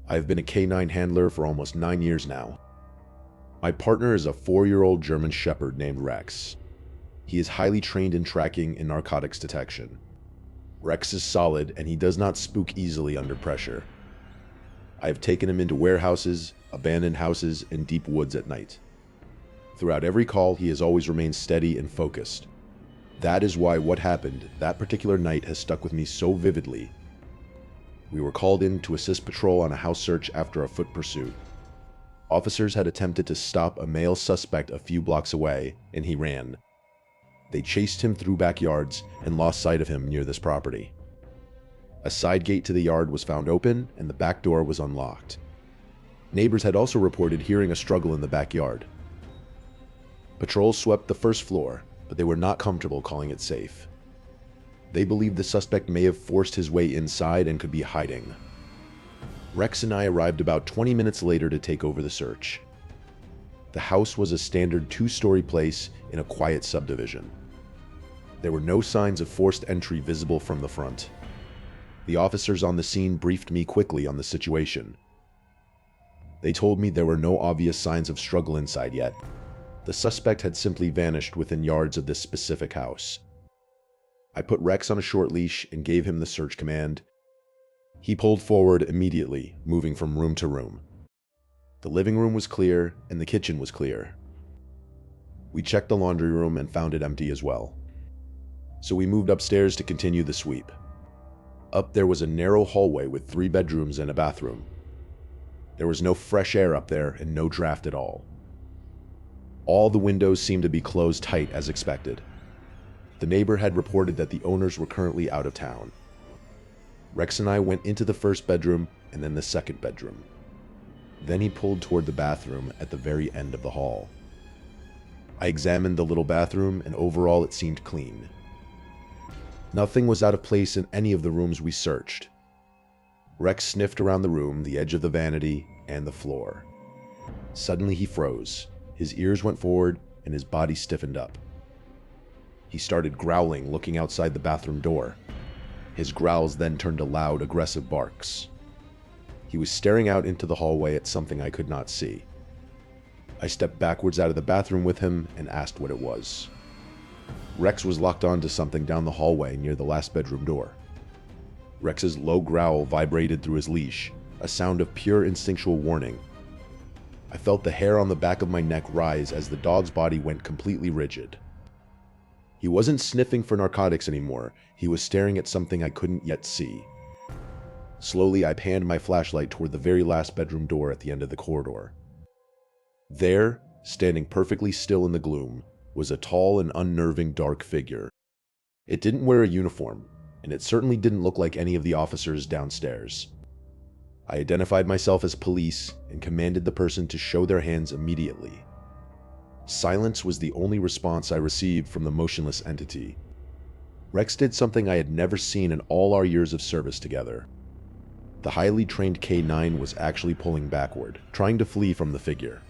I've been a canine handler for almost 9 years now. My partner is a 4-year-old German Shepherd named Rex. He is highly trained in tracking and narcotics detection. Rex is solid, and he does not spook easily under pressure. I have taken him into warehouses, abandoned houses, and deep woods at night. Throughout every call, he has always remained steady and focused. That is why what happened that particular night has stuck with me so vividly. We were called in to assist patrol on a house search after a foot pursuit. Officers had attempted to stop a male suspect a few blocks away, and he ran. They chased him through backyards and lost sight of him near this property. A side gate to the yard was found open, and the back door was unlocked. Neighbors had also reported hearing a struggle in the backyard. Patrols swept the first floor, but they were not comfortable calling it safe. They believed the suspect may have forced his way inside and could be hiding. Rex and I arrived about 20 minutes later to take over the search. The house was a standard 2-story place in a quiet subdivision. There were no signs of forced entry visible from the front. The officers on the scene briefed me quickly on the situation. They told me there were no obvious signs of struggle inside yet. The suspect had simply vanished within yards of this specific house. I put Rex on a short leash and gave him the search command. He pulled forward immediately, moving from room to room. The living room was clear, and the kitchen was clear. We checked the laundry room and found it empty as well. So we moved upstairs to continue the sweep. Up there was a narrow hallway with 3 bedrooms and a bathroom. There was no fresh air up there and no draft at all. All the windows seemed to be closed tight as expected. The neighbor had reported that the owners were currently out of town. Rex and I went into the first bedroom and then the second bedroom. Then he pulled toward the bathroom at the very end of the hall. I examined the little bathroom, and overall it seemed clean. Nothing was out of place in any of the rooms we searched. Rex sniffed around the room, the edge of the vanity, and the floor. Suddenly he froze. His ears went forward, and his body stiffened up. He started growling, looking outside the bathroom door. His growls then turned to loud, aggressive barks. He was staring out into the hallway at something I could not see. I stepped backwards out of the bathroom with him and asked what it was. Rex was locked onto something down the hallway near the last bedroom door. Rex's low growl vibrated through his leash, a sound of pure instinctual warning. I felt the hair on the back of my neck rise as the dog's body went completely rigid. He wasn't sniffing for narcotics anymore. He was staring at something I couldn't yet see. Slowly, I panned my flashlight toward the very last bedroom door at the end of the corridor. There, standing perfectly still in the gloom, was a tall and unnerving dark figure. It didn't wear a uniform, and it certainly didn't look like any of the officers downstairs. I identified myself as police and commanded the person to show their hands immediately. Silence was the only response I received from the motionless entity. Rex did something I had never seen in all our years of service together. The highly trained K9 was actually pulling backward, trying to flee from the figure.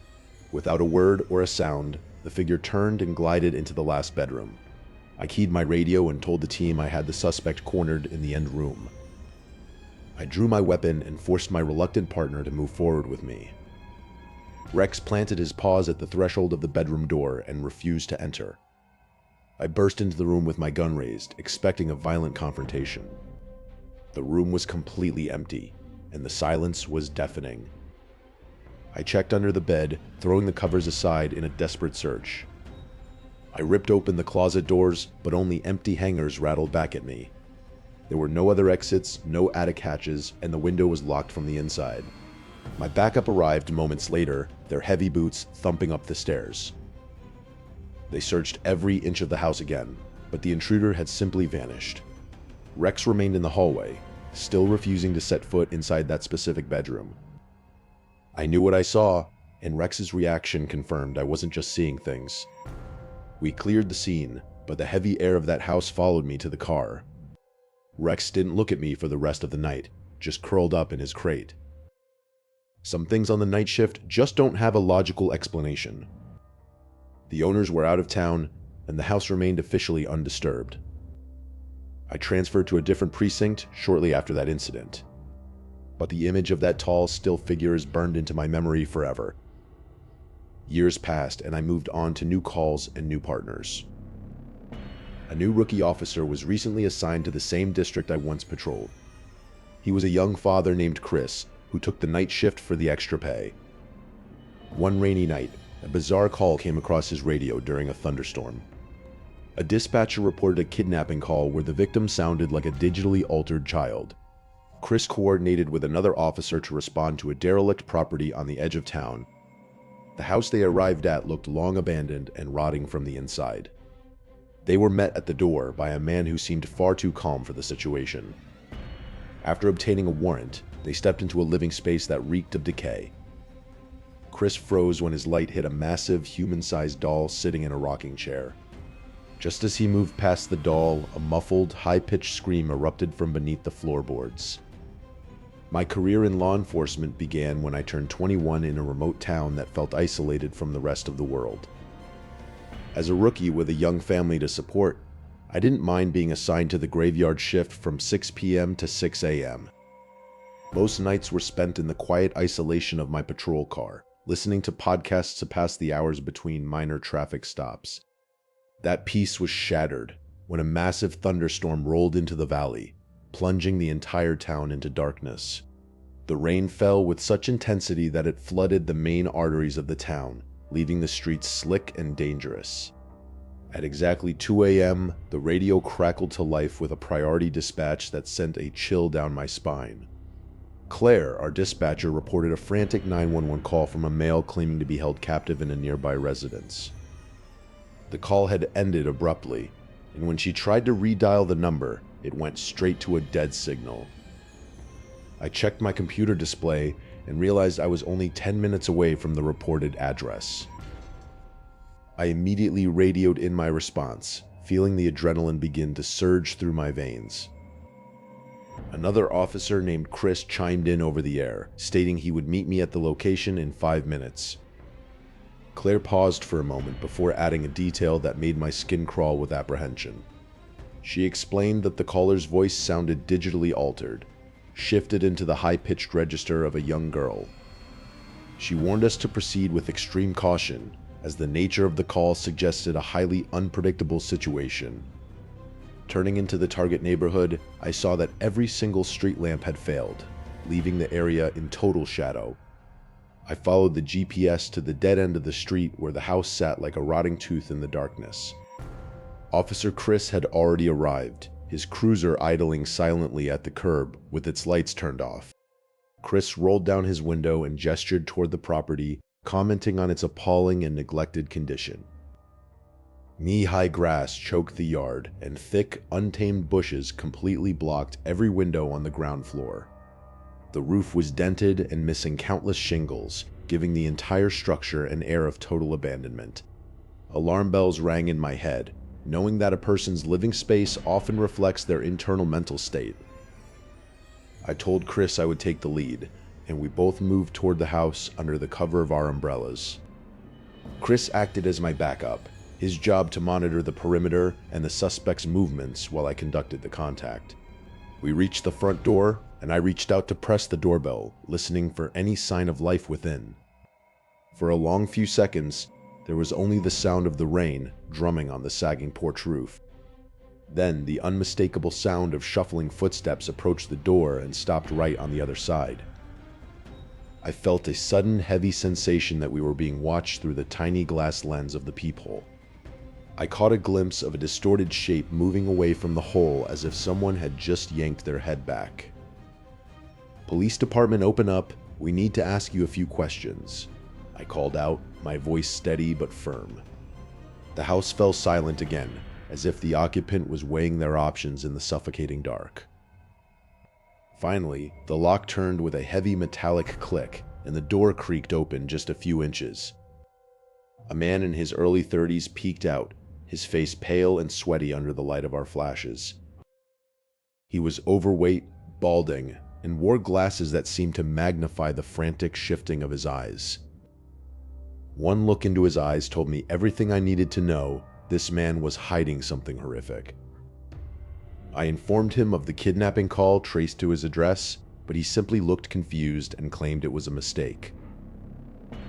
Without a word or a sound, the figure turned and glided into the last bedroom. I keyed my radio and told the team I had the suspect cornered in the end room. I drew my weapon and forced my reluctant partner to move forward with me. Rex planted his paws at the threshold of the bedroom door and refused to enter. I burst into the room with my gun raised, expecting a violent confrontation. The room was completely empty, and the silence was deafening. I checked under the bed, throwing the covers aside in a desperate search. I ripped open the closet doors, but only empty hangers rattled back at me. There were no other exits, no attic hatches, and the window was locked from the inside. My backup arrived moments later, their heavy boots thumping up the stairs. They searched every inch of the house again, but the intruder had simply vanished. Rex remained in the hallway, still refusing to set foot inside that specific bedroom. I knew what I saw, and Rex's reaction confirmed I wasn't just seeing things. We cleared the scene, but the heavy air of that house followed me to the car. Rex didn't look at me for the rest of the night, just curled up in his crate. Some things on the night shift just don't have a logical explanation. The owners were out of town, and the house remained officially undisturbed. I transferred to a different precinct shortly after that incident. but the image of that tall, still figure is burned into my memory forever. Years passed, and I moved on to new calls and new partners. A new rookie officer was recently assigned to the same district I once patrolled. He was a young father named Chris, who took the night shift for the extra pay. One rainy night, a bizarre call came across his radio during a thunderstorm. A dispatcher reported a kidnapping call where the victim sounded like a digitally altered child. Chris coordinated with another officer to respond to a derelict property on the edge of town. The house they arrived at looked long abandoned and rotting from the inside. They were met at the door by a man who seemed far too calm for the situation. After obtaining a warrant, they stepped into a living space that reeked of decay. Chris froze when his light hit a massive, human-sized doll sitting in a rocking chair. Just as he moved past the doll, a muffled, high-pitched scream erupted from beneath the floorboards. My career in law enforcement began when I turned 21 in a remote town that felt isolated from the rest of the world. As a rookie with a young family to support, I didn't mind being assigned to the graveyard shift from 6 p.m. to 6 a.m. Most nights were spent in the quiet isolation of my patrol car, listening to podcasts to pass the hours between minor traffic stops. That peace was shattered when a massive thunderstorm rolled into the valley, plunging the entire town into darkness. The rain fell with such intensity that it flooded the main arteries of the town, leaving the streets slick and dangerous. At exactly 2 a.m., the radio crackled to life with a priority dispatch that sent a chill down my spine. Claire, our dispatcher, reported a frantic 911 call from a male claiming to be held captive in a nearby residence. The call had ended abruptly, and when she tried to redial the number, it went straight to a dead signal. I checked my computer display and realized I was only 10 minutes away from the reported address. I immediately radioed in my response, feeling the adrenaline begin to surge through my veins. Another officer named Chris chimed in over the air, stating he would meet me at the location in 5 minutes. Claire paused for a moment before adding a detail that made my skin crawl with apprehension. She explained that the caller's voice sounded digitally altered, shifted into the high-pitched register of a young girl. She warned us to proceed with extreme caution, as the nature of the call suggested a highly unpredictable situation. Turning into the target neighborhood, I saw that every single street lamp had failed, leaving the area in total shadow. I followed the GPS to the dead end of the street where the house sat like a rotting tooth in the darkness. Officer Chris had already arrived, his cruiser idling silently at the curb with its lights turned off. Chris rolled down his window and gestured toward the property, commenting on its appalling and neglected condition. Knee-high grass choked the yard, and thick, untamed bushes completely blocked every window on the ground floor. The roof was dented and missing countless shingles, giving the entire structure an air of total abandonment. Alarm bells rang in my head, knowing that a person's living space often reflects their internal mental state. I told Chris I would take the lead, and we both moved toward the house under the cover of our umbrellas. Chris acted as my backup, his job to monitor the perimeter and the suspect's movements while I conducted the contact. We reached the front door, and I reached out to press the doorbell, listening for any sign of life within. For a long few seconds, there was only the sound of the rain drumming on the sagging porch roof. Then the unmistakable sound of shuffling footsteps approached the door and stopped right on the other side. I felt a sudden heavy sensation that we were being watched through the tiny glass lens of the peephole. I caught a glimpse of a distorted shape moving away from the hole as if someone had just yanked their head back. "Police department, open up. We need to ask you a few questions," I called out, my voice steady but firm. The house fell silent again, as if the occupant was weighing their options in the suffocating dark. Finally, the lock turned with a heavy metallic click, and the door creaked open just a few inches. A man in his early 30s peeked out, his face pale and sweaty under the light of our flashes. He was overweight, balding, and wore glasses that seemed to magnify the frantic shifting of his eyes. One look into his eyes told me everything I needed to know. This man was hiding something horrific. I informed him of the kidnapping call traced to his address, but he simply looked confused and claimed it was a mistake.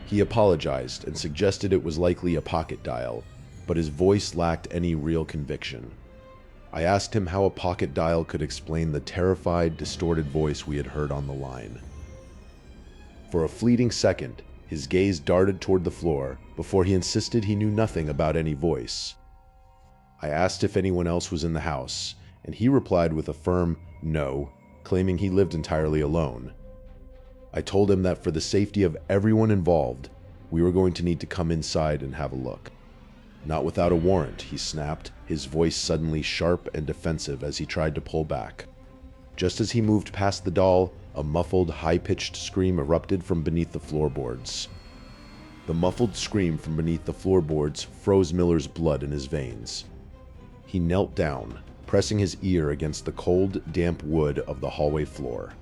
He apologized and suggested it was likely a pocket dial, but his voice lacked any real conviction. I asked him how a pocket dial could explain the terrified, distorted voice we had heard on the line. For a fleeting second, his gaze darted toward the floor before he insisted he knew nothing about any voice. I asked if anyone else was in the house, and he replied with a firm no, claiming he lived entirely alone. I told him that for the safety of everyone involved, we were going to need to come inside and have a look. Not without a warrant, he snapped, his voice suddenly sharp and defensive as he tried to pull back. Just as he moved past the doll, a muffled, high-pitched scream erupted from beneath the floorboards. The muffled scream from beneath the floorboards froze Miller's blood in his veins. He knelt down, pressing his ear against the cold, damp wood of the hallway floor.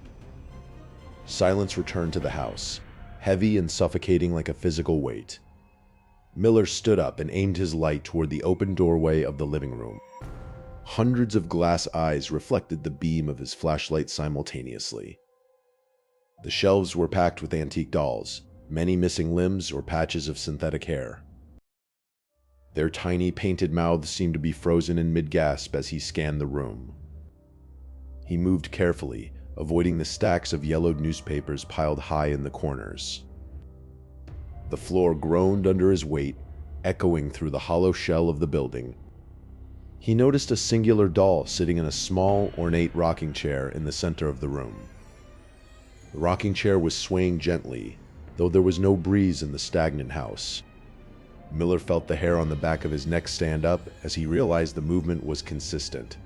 Silence returned to the house, heavy and suffocating like a physical weight. Miller stood up and aimed his light toward the open doorway of the living room. Hundreds of glass eyes reflected the beam of his flashlight simultaneously. The shelves were packed with antique dolls, many missing limbs or patches of synthetic hair. Their tiny, painted mouths seemed to be frozen in mid-gasp as he scanned the room. He moved carefully, avoiding the stacks of yellowed newspapers piled high in the corners. The floor groaned under his weight, echoing through the hollow shell of the building. He noticed a singular doll sitting in a small, ornate rocking chair in the center of the room. The rocking chair was swaying gently, though there was no breeze in the stagnant house. Miller felt the hair on the back of his neck stand up as he realized the movement was consistent.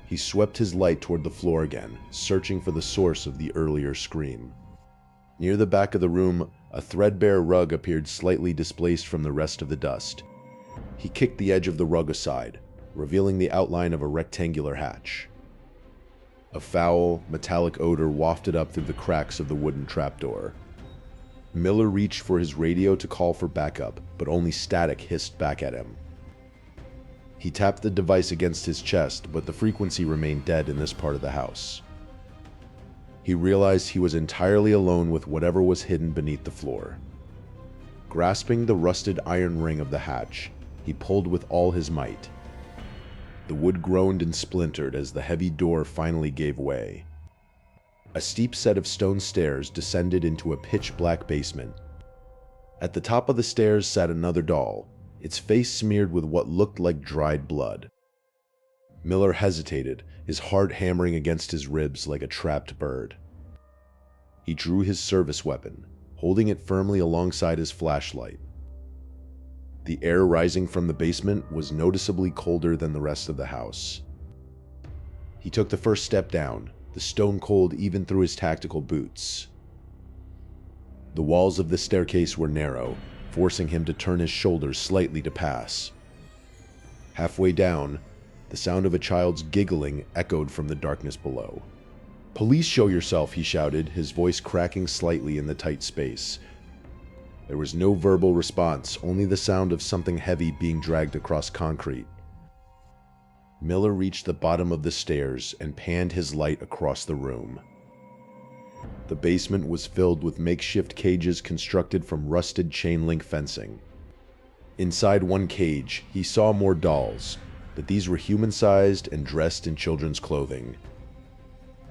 He swept his light toward the floor again, searching for the source of the earlier scream. Near the back of the room, a threadbare rug appeared slightly displaced from the rest of the dust. He kicked the edge of the rug aside, revealing the outline of a rectangular hatch. A foul, metallic odor wafted up through the cracks of the wooden trapdoor. Miller reached for his radio to call for backup, but only static hissed back at him. He tapped the device against his chest, but the frequency remained dead in this part of the house. He realized he was entirely alone with whatever was hidden beneath the floor. Grasping the rusted iron ring of the hatch, he pulled with all his might. The wood groaned and splintered as the heavy door finally gave way. A steep set of stone stairs descended into a pitch-black basement. At the top of the stairs sat another doll, its face smeared with what looked like dried blood. Miller hesitated, his heart hammering against his ribs like a trapped bird. He drew his service weapon, holding it firmly alongside his flashlight. The air rising from the basement was noticeably colder than the rest of the house. He took the first step down, the stone cold even through his tactical boots. The walls of the staircase were narrow, forcing him to turn his shoulders slightly to pass. Halfway down, the sound of a child's giggling echoed from the darkness below. "Police, show yourself," he shouted, his voice cracking slightly in the tight space. There was no verbal response, only the sound of something heavy being dragged across concrete. Miller reached the bottom of the stairs and panned his light across the room. The basement was filled with makeshift cages constructed from rusted chain-link fencing. Inside one cage, he saw more dolls, but these were human-sized and dressed in children's clothing.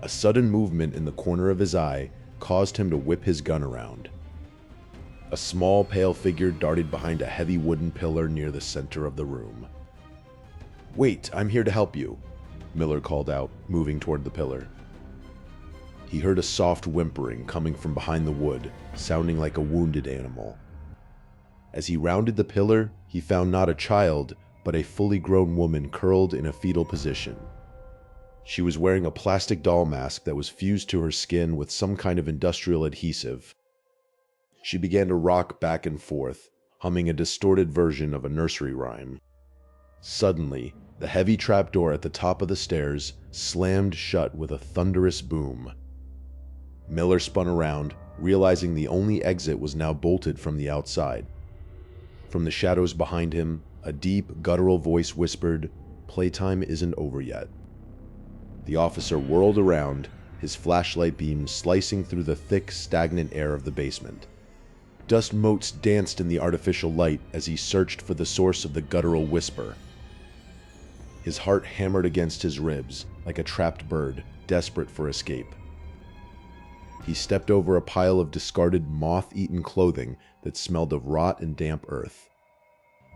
A sudden movement in the corner of his eye caused him to whip his gun around. A small, pale figure darted behind a heavy wooden pillar near the center of the room. "Wait, I'm here to help you," Miller called out, moving toward the pillar. He heard a soft whimpering coming from behind the wood, sounding like a wounded animal. As he rounded the pillar, he found not a child, but a fully grown woman curled in a fetal position. She was wearing a plastic doll mask that was fused to her skin with some kind of industrial adhesive. She began to rock back and forth, humming a distorted version of a nursery rhyme. Suddenly, the heavy trapdoor at the top of the stairs slammed shut with a thunderous boom. Miller spun around, realizing the only exit was now bolted from the outside. From the shadows behind him, a deep, guttural voice whispered, "Playtime isn't over yet." The officer whirled around, his flashlight beam slicing through the thick, stagnant air of the basement. Dust motes danced in the artificial light as he searched for the source of the guttural whisper. His heart hammered against his ribs like a trapped bird, desperate for escape. He stepped over a pile of discarded, moth-eaten clothing that smelled of rot and damp earth.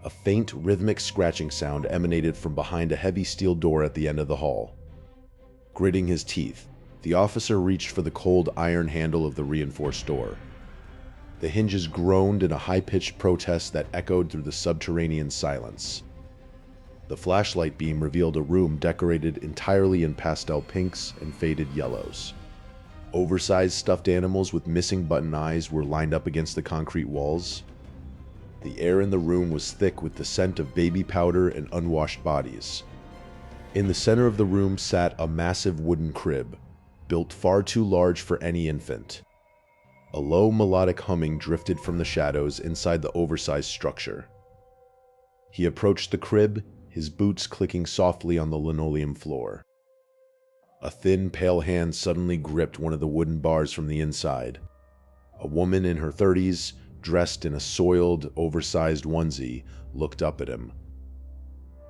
A faint, rhythmic scratching sound emanated from behind a heavy steel door at the end of the hall. Gritting his teeth, the officer reached for the cold iron handle of the reinforced door. The hinges groaned in a high-pitched protest that echoed through the subterranean silence. The flashlight beam revealed a room decorated entirely in pastel pinks and faded yellows. Oversized stuffed animals with missing button eyes were lined up against the concrete walls. The air in the room was thick with the scent of baby powder and unwashed bodies. In the center of the room sat a massive wooden crib, built far too large for any infant. A low melodic humming drifted from the shadows inside the oversized structure. He approached the crib, his boots clicking softly on the linoleum floor. A thin, pale hand suddenly gripped one of the wooden bars from the inside. A woman in her 30s, dressed in a soiled, oversized onesie, looked up at him.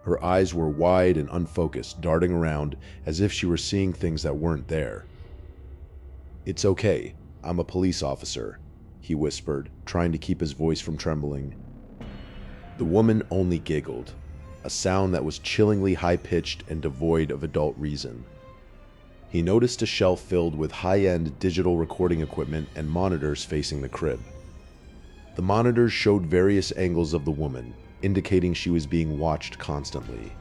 Her eyes were wide and unfocused, darting around as if she were seeing things that weren't there. "It's okay. I'm a police officer," he whispered, trying to keep his voice from trembling. The woman only giggled, a sound that was chillingly high-pitched and devoid of adult reason. He noticed a shelf filled with high-end digital recording equipment and monitors facing the crib. The monitors showed various angles of the woman, indicating she was being watched constantly.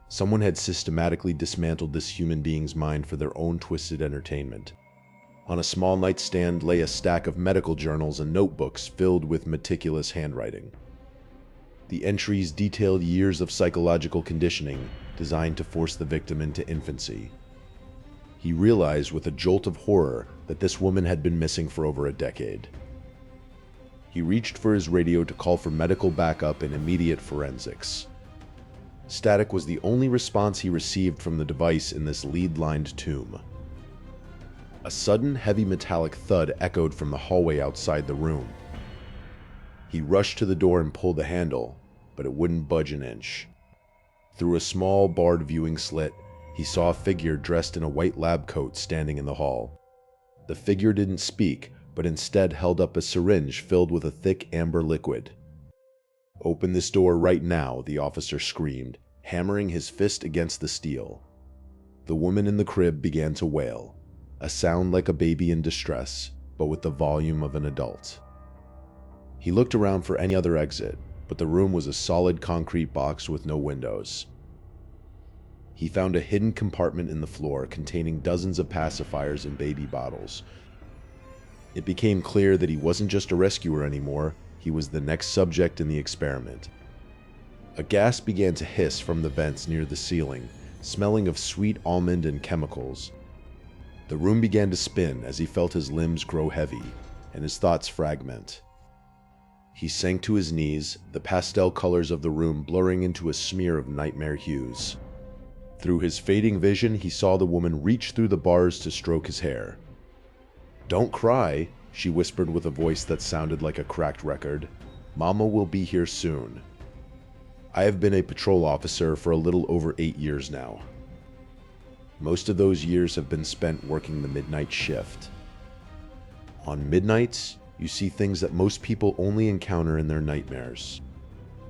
Someone had systematically dismantled this human being's mind for their own twisted entertainment. On a small nightstand lay a stack of medical journals and notebooks filled with meticulous handwriting. The entries detailed years of psychological conditioning designed to force the victim into infancy. He realized with a jolt of horror that this woman had been missing for over a decade. He reached for his radio to call for medical backup and immediate forensics. Static was the only response he received from the device in this lead-lined tomb. A sudden, heavy metallic thud echoed from the hallway outside the room. He rushed to the door and pulled the handle, but it wouldn't budge an inch. Through a small, barred viewing slit, he saw a figure dressed in a white lab coat standing in the hall. The figure didn't speak, but instead held up a syringe filled with a thick amber liquid. "Open this door right now," the officer screamed, hammering his fist against the steel. The woman in the crib began to wail, a sound like a baby in distress, but with the volume of an adult. He looked around for any other exit, but the room was a solid concrete box with no windows. He found a hidden compartment in the floor containing dozens of pacifiers and baby bottles. It became clear that he wasn't just a rescuer anymore, he was the next subject in the experiment. A gas began to hiss from the vents near the ceiling, smelling of sweet almond and chemicals. The room began to spin as he felt his limbs grow heavy, and his thoughts fragment. He sank to his knees, the pastel colors of the room blurring into a smear of nightmare hues. Through his fading vision, he saw the woman reach through the bars to stroke his hair. "Don't cry," she whispered with a voice that sounded like a cracked record. "Mama will be here soon." I have been a patrol officer for a little over 8 years now. Most of those years have been spent working the midnight shift. On midnights, you see things that most people only encounter in their nightmares.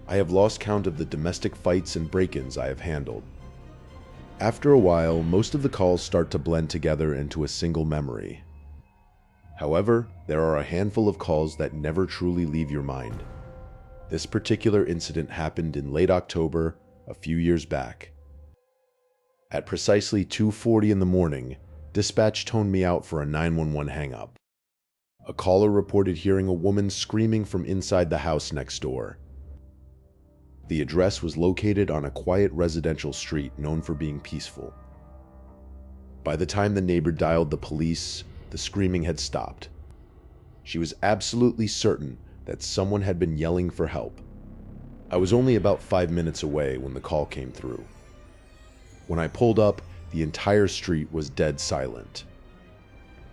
I have lost count of the domestic fights and break-ins I have handled. After a while, most of the calls start to blend together into a single memory. However, there are a handful of calls that never truly leave your mind. This particular incident happened in late October, a few years back. At precisely 2:40 in the morning, dispatch toned me out for a 911 hang-up. A caller reported hearing a woman screaming from inside the house next door. The address was located on a quiet residential street known for being peaceful. By the time the neighbor dialed the police, the screaming had stopped. She was absolutely certain that someone had been yelling for help. I was only about 5 minutes away when the call came through. When I pulled up, the entire street was dead silent.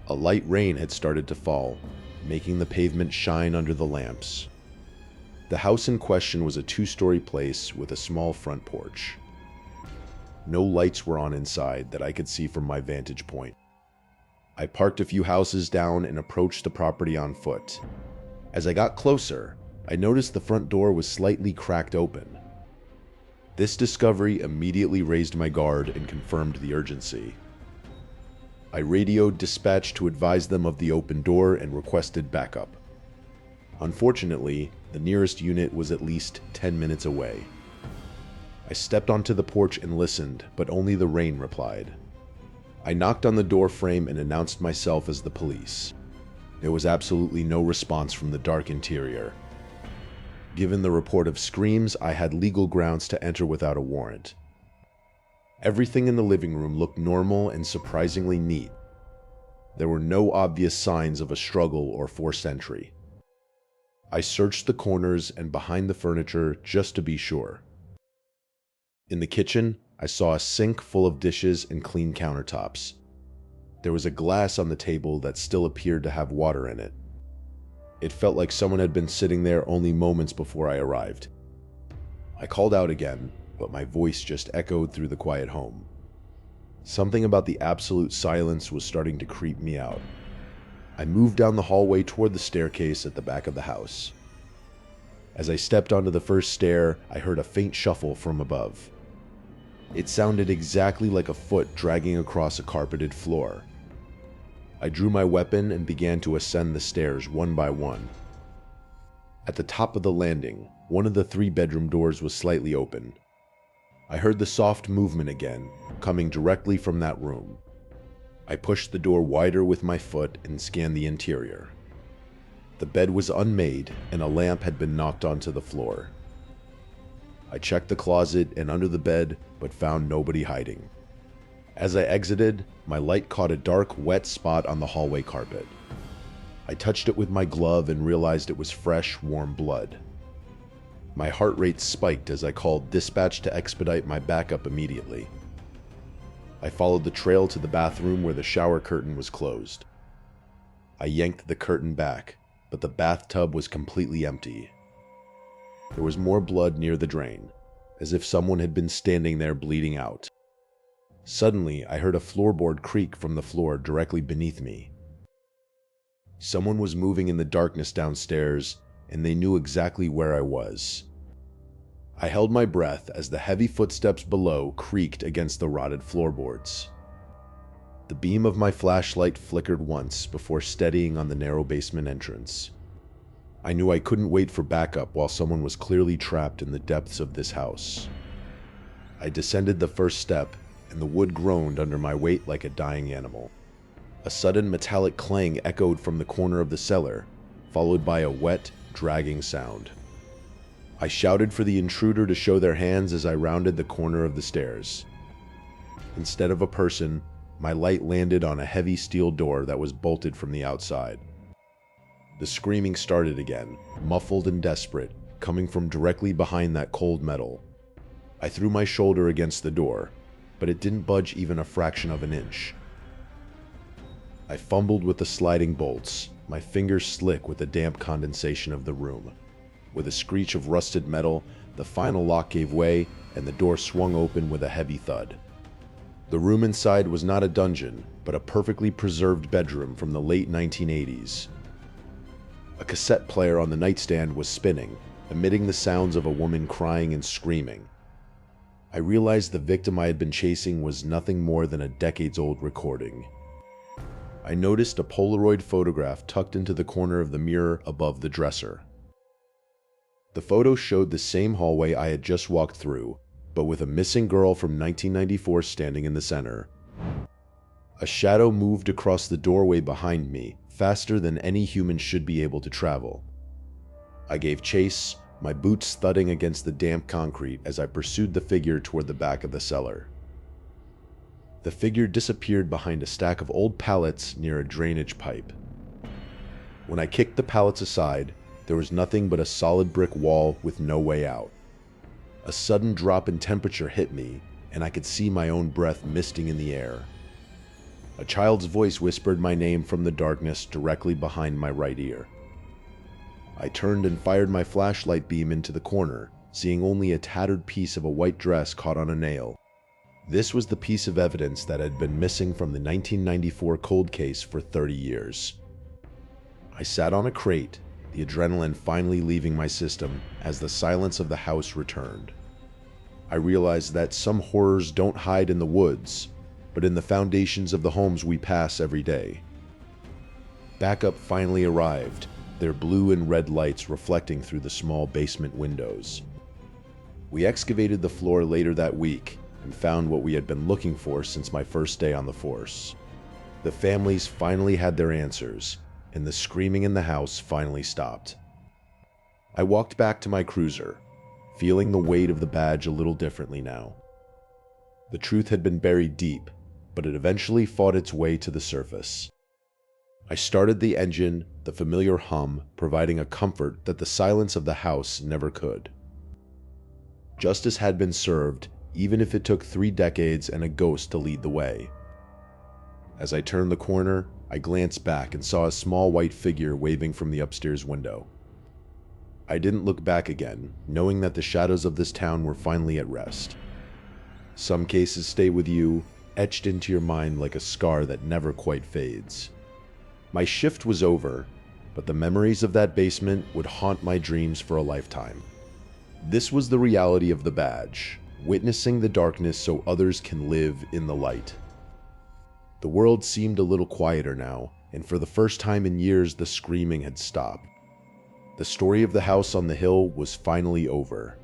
A light rain had started to fall, making the pavement shine under the lamps. The house in question was a two-story place with a small front porch. No lights were on inside that I could see from my vantage point. I parked a few houses down and approached the property on foot. As I got closer, I noticed the front door was slightly cracked open. This discovery immediately raised my guard and confirmed the urgency. I radioed dispatch to advise them of the open door and requested backup. Unfortunately, the nearest unit was at least 10 minutes away. I stepped onto the porch and listened, but only the rain replied. I knocked on the door frame and announced myself as the police. There was absolutely no response from the dark interior. Given the report of screams, I had legal grounds to enter without a warrant. Everything in the living room looked normal and surprisingly neat. There were no obvious signs of a struggle or forced entry. I searched the corners and behind the furniture just to be sure. In the kitchen, I saw a sink full of dishes and clean countertops. There was a glass on the table that still appeared to have water in it. It felt like someone had been sitting there only moments before I arrived. I called out again, but my voice just echoed through the quiet home. Something about the absolute silence was starting to creep me out. I moved down the hallway toward the staircase at the back of the house. As I stepped onto the first stair, I heard a faint shuffle from above. It sounded exactly like a foot dragging across a carpeted floor. I drew my weapon and began to ascend the stairs one by one. At the top of the landing, one of the 3 bedroom doors was slightly open. I heard the soft movement again, coming directly from that room. I pushed the door wider with my foot and scanned the interior. The bed was unmade and a lamp had been knocked onto the floor. I checked the closet and under the bed, but found nobody hiding. As I exited, my light caught a dark, wet spot on the hallway carpet. I touched it with my glove and realized it was fresh, warm blood. My heart rate spiked as I called dispatch to expedite my backup immediately. I followed the trail to the bathroom where the shower curtain was closed. I yanked the curtain back, but the bathtub was completely empty. There was more blood near the drain, as if someone had been standing there bleeding out. Suddenly, I heard a floorboard creak from the floor directly beneath me. Someone was moving in the darkness downstairs, and they knew exactly where I was. I held my breath as the heavy footsteps below creaked against the rotted floorboards. The beam of my flashlight flickered once before steadying on the narrow basement entrance. I knew I couldn't wait for backup while someone was clearly trapped in the depths of this house. I descended the first step, and the wood groaned under my weight like a dying animal. A sudden metallic clang echoed from the corner of the cellar, followed by a wet, dragging sound. I shouted for the intruder to show their hands as I rounded the corner of the stairs. Instead of a person, my light landed on a heavy steel door that was bolted from the outside. The screaming started again, muffled and desperate, coming from directly behind that cold metal. I threw my shoulder against the door, but it didn't budge even a fraction of an inch. I fumbled with the sliding bolts, my fingers slick with the damp condensation of the room. With a screech of rusted metal, the final lock gave way, and the door swung open with a heavy thud. The room inside was not a dungeon, but a perfectly preserved bedroom from the late 1980s. A cassette player on the nightstand was spinning, emitting the sounds of a woman crying and screaming. I realized the victim I had been chasing was nothing more than a decades-old recording. I noticed a Polaroid photograph tucked into the corner of the mirror above the dresser. The photo showed the same hallway I had just walked through, but with a missing girl from 1994 standing in the center. A shadow moved across the doorway behind me, faster than any human should be able to travel. I gave chase, my boots thudding against the damp concrete as I pursued the figure toward the back of the cellar. The figure disappeared behind a stack of old pallets near a drainage pipe. When I kicked the pallets aside, there was nothing but a solid brick wall with no way out. A sudden drop in temperature hit me, and I could see my own breath misting in the air. A child's voice whispered my name from the darkness directly behind my right ear. I turned and fired my flashlight beam into the corner, seeing only a tattered piece of a white dress caught on a nail. This was the piece of evidence that had been missing from the 1994 cold case for 30 years. I sat on a crate, the adrenaline finally leaving my system as the silence of the house returned. I realized that some horrors don't hide in the woods, but in the foundations of the homes we pass every day. Backup finally arrived, their blue and red lights reflecting through the small basement windows. We excavated the floor later that week and found what we had been looking for since my first day on the force. The families finally had their answers, and the screaming in the house finally stopped. I walked back to my cruiser, feeling the weight of the badge a little differently now. The truth had been buried deep, but it eventually fought its way to the surface. I started the engine, the familiar hum providing a comfort that the silence of the house never could. Justice had been served, even if it took 3 decades and a ghost to lead the way. As I turned the corner, I glanced back and saw a small white figure waving from the upstairs window. I didn't look back again, knowing that the shadows of this town were finally at rest. Some cases stay with you, etched into your mind like a scar that never quite fades. My shift was over, but the memories of that basement would haunt my dreams for a lifetime. This was the reality of the badge, witnessing the darkness so others can live in the light. The world seemed a little quieter now, and for the first time in years the screaming had stopped. The story of the house on the hill was finally over.